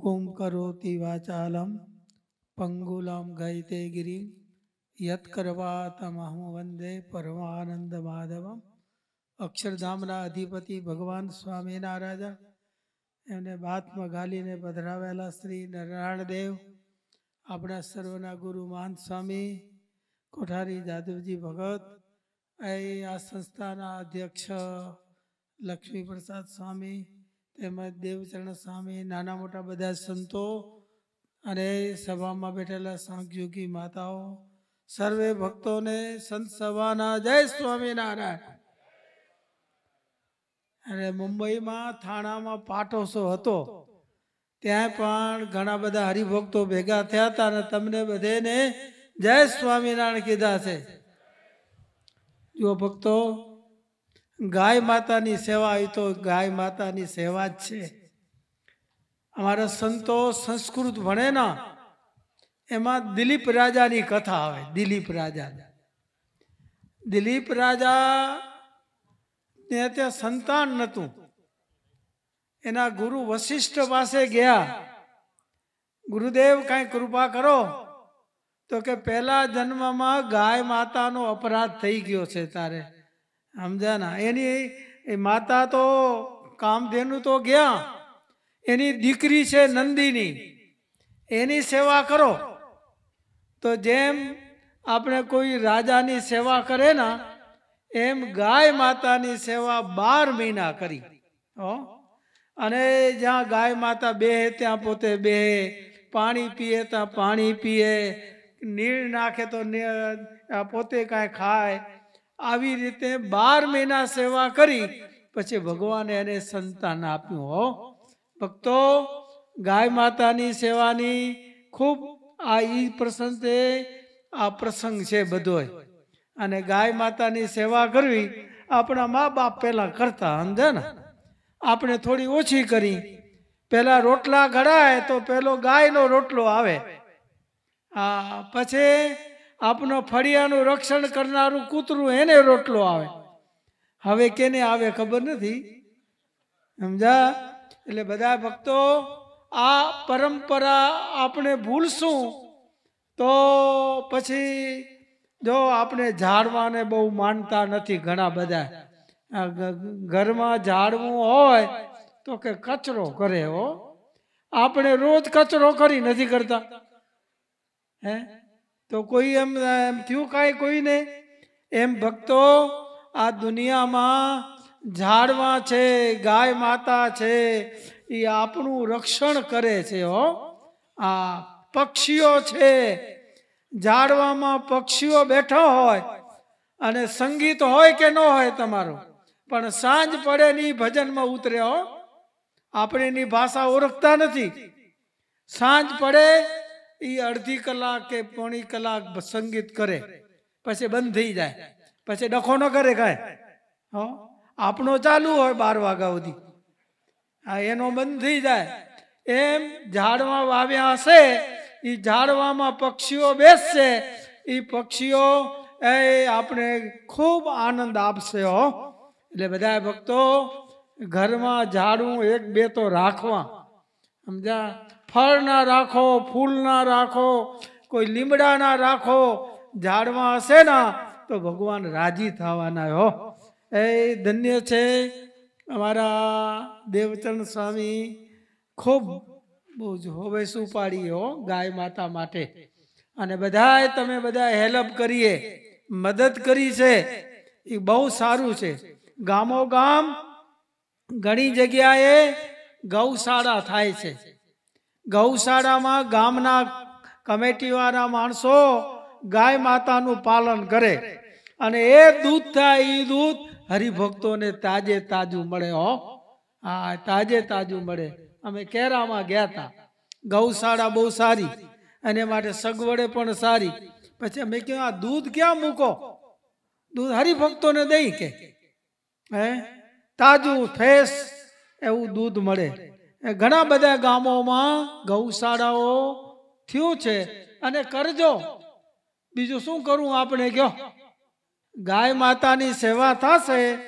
मुकुम करोति वाचालम पंगुलम गयते गिरी यत्कर्वातमहं वंदे परमानंद माधवम। अक्षरधामना अधिपति भगवान स्वामीनारायण एमने बातमां गालीने पधरावेला श्री नारायण देव, अपना सर्वना गुरु महंत स्वामी कोठारी जादवजी भगत, आ संस्थाना अध्यक्ष लक्ष्मी प्रसाद स्वामी તેમજ દેવચરણ સ્વામી, નાના મોટા બધા સંતો અને સભામાં બેઠેલા સાંખ્યોગી માતાઓ, સર્વે ભક્તોને સંત સભાના જય સ્વામિનારાયણ। અને મુંબઈમાં થાણામાં પાટોત્સવ હતો, ત્યાં પણ ઘણા બધા હરિભક્તો ભેગા થયા હતા અને તમને બધાને જય સ્વામિનારાયણ કીધા છે। જો ભક્તો, गाय माता नी सेवा आई तो गाय माता नी सेवा ज छे। अमारा संतो संस्कृत भणे ना, एमा दिलीप राजा नी कथा आवे। दिलीप राजा ने त्या संतान नतुं, एना गुरु वशिष्ठ पासे गया, गुरुदेव काई कृपा करो। तो के पहला जन्म में गाय माता नो अपराध थई गयो छे तारे, समझा ना। एनी माता तो कामधेनु तो गया, एनी दीकरी छे नंदीनी, एनी सेवा करो। तो जेम आपने कोई राजानी सेवा करे ना, एम गाय मातानी सेवा 12 महीना करी। अने ज्यां गाय माता बेहे त्यां पोते बेहे, पाणी पीए त्यां पाणी पीए, नीर नाखे तो पोते कांई खाय। આવી રીતે 12 મહિના સેવા કરી પછી ભગવાને એને સંતાન આપ્યું। હો ભક્તો, ગાય માતાની સેવાની ખૂબ આ પ્રસંગે આ પ્રસંગ છે બધોય। અને ગાય માતાની સેવા કરવી આપણા મા બાપ પહેલા કરતા, સમજે ને। આપણે થોડી ઓછી કરી, પહેલા રોટલા ઘડાય તો પેલો ગાયનો રોટલો આવે, પછી आपनो फड़ियानु रक्षण करनारू कूतरू एने रोटलो आवे। हवे केने आवे खबर नथी, समझा। એટલે બધા ભક્તો, આ પરંપરા આપણે ભૂલશું તો પછી જો આપણે ઝાડવાને બહુ માનતા નથી ઘણા બધા, ઘરમાં ઝાડવું હોય તો કે કચરો કરે। હો, આપણે રોજ કચરો કરી નથી કરતા હે? तो कोई एम थयु काई कोई ने एम भक्तो, आ दुनिया में झाड़वा छे, गाय माता छे, ये आपनु रक्षण करे छे। हो, आ पक्षीओ छे, झाड़वा में पक्षीओ बैठा होय अने संगीत होय के न होय तमारो, पण सांज पड़े नी भजन में उतरे। हो, आपणे नी भाषा ओळखता नथी। सांज पड़े ई अर्धी कलाक के पौनी कलाक संगीत करे, पछी बंद थी जाए, पछी डखो न करे कांई। हो, आपनो चालू होय 12 वाग्या सुधी, एनो बंद थी जाए। एम झाड़वा वाव्या हशे, ई झाड़वामां पक्षीओ बेसशे, ई पक्षीओ आपणे खूब आनंद आपशे। हो, એટલે બધા ભક્તો, ઘરમાં ઝાડવું 1-2 તો રાખવા, સમજા। फल ना राखो, फूल ना राखो, कोई लीमड़ा ना राखो, झाड़वा हशे ना तो भगवान राजी थवाना। हो, ए धन्य छे अमारा देवचरण स्वामी, खूब होवे सुपाड़ी। हो, गाय माता माटे, अने बधाए तमे बधाए हेल्प करीए, मदद करी छे, ई बहु सारू छे। गामो गाम घणी जग्याए गौशाळा थाय छे। गौशाला में गामना कमेटी वाला माणसो गाय माता नु पालन करे, अने ए दूध थाय, ई दूध हरिभक्तों ने ताजे ताजू मळे। हो, हाँ, ताजे ताजू मळे। अमे केरा में गया था, गौशाला बहु सारी, अने माटे सगवड़े पण सारी। पछी अमे कह्युं आ दूध क्यां मूको, दूध हरिभक्तों ने दई के ताजू फ्रेश एवं दूध मळे। घणा बधा गामों में गौशालाओ थयुं छे, अने करजो। बीजू शुं करूं आपणे कहो? गाय मातानी सेवा थशे,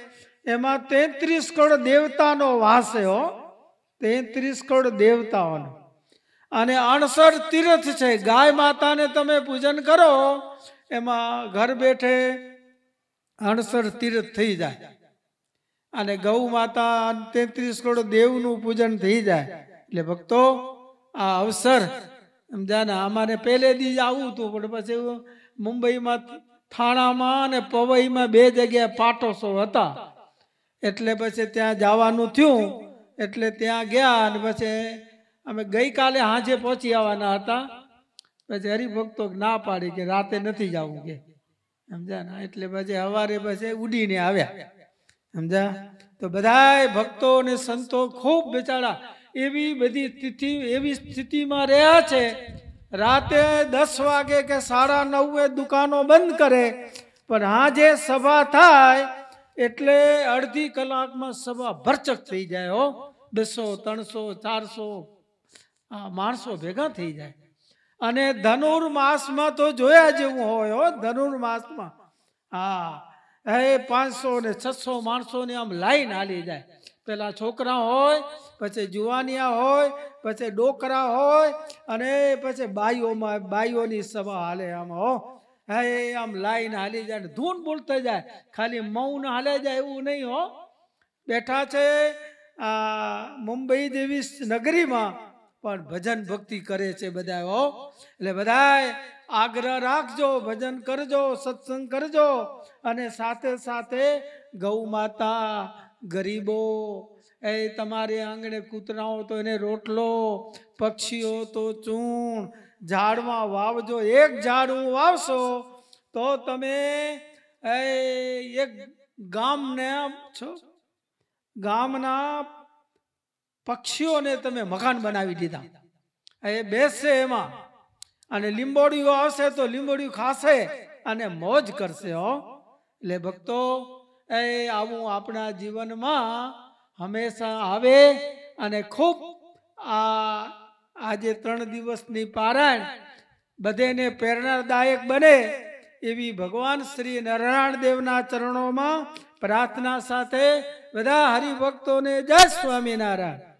एमां 33 करोड़ देवतानो वास छे। हो, 33 करोड़ देवताओनो, અને 68 તીર્થ છે. ગાય માતાને તમે પૂજન કરો એમાં ઘર બેઠે 68 તીર્થ થઈ જાય. અને ગૌ માતા 33 કરોડ દેવનું પૂજન થઈ જાય. એટલે ભક્તો આ અવસર સમજાને અમારે પહેલે દી આવું હતું, પણ પછી મુંબઈમાં થાણામાં અને પવઈમાં 2 જગ્યાએ પાટોત્સવ હતા, એટલે પછી ત્યાં જવાનું થયું. એટલે ત્યાં ગયા અને પછી અમે ગઈકાલે સાંજે પહોંચી આવવાના હતા. પછી હરિભક્તો ના પાડી કે રાતે નથી જવું કે સમજા ને. એટલે પછી સવારે પછી ઉડીને આવ્યા સમજા. તો બધાય ભક્તો અને સંતો ખૂબ બેચારા એવી બધી એવી સ્થિતિમાં રહ્યા છે. રાતે 10 વાગે કે 9:30 દુકાનો બંધ કરે, પણ હાજે સભા થાય એટલે અડધી કલાકમાં સભા ભરચક થઈ જાય. હો 200 300 400 માણસો ભેગા થઈ જાય. અને ધનુર્માસમાં તો જોયા જેવું હોય. હો ધનુર્માસમાં હા 500 ને 600 માણસોની આમ લાઈન હાલી જાય. પેલા છોકરા હોય, પછી જુવાનિયા હોય, પછી ડોકરા હોય, અને પછી બાઈઓની સભા હાલે. આમ હો આમ લાઈન હાલી જાય, ધૂન બોલતા જાય. ખાલી મૌન હાલે જાય એવું નહીં. હો બેઠા છે મુંબઈ જેવી નગરીમાં, પણ ભજન ભક્તિ કરે છે બધા. હો એટલે બધાય આગ્રહ રાખજો, ભજન કરજો, સત્સંગ કરજો. અને સાથે સાથે ગૌ માતા, ગરીબો, એ તમારે આંગણે કૂતરાઓ તો એને રોટલો, પક્ષીઓ તો ચૂણ, ઝાડમાં વાવજો. એક ઝાડવું વાવશો તો તમે એક ગામના પક્ષીઓને તમે મકાન બનાવી દીધા. એ બેસશે એમાં, અને લીંબોડીઓ આવશે તો લીંબોડીઓ ખાશે અને મોજ કરશે. હો એટલે ભક્તો આવું આપણા જીવનમાં હંમેશા આવે. અને ખૂબ આજે 3 દિવસની પારાયણ બધેને પ્રેરણાદાયક બને એવી ભગવાન શ્રી નારાયણ દેવના ચરણોમાં પ્રાર્થના સાથે બધા હરિભક્તોને જય સ્વામિનારાયણ.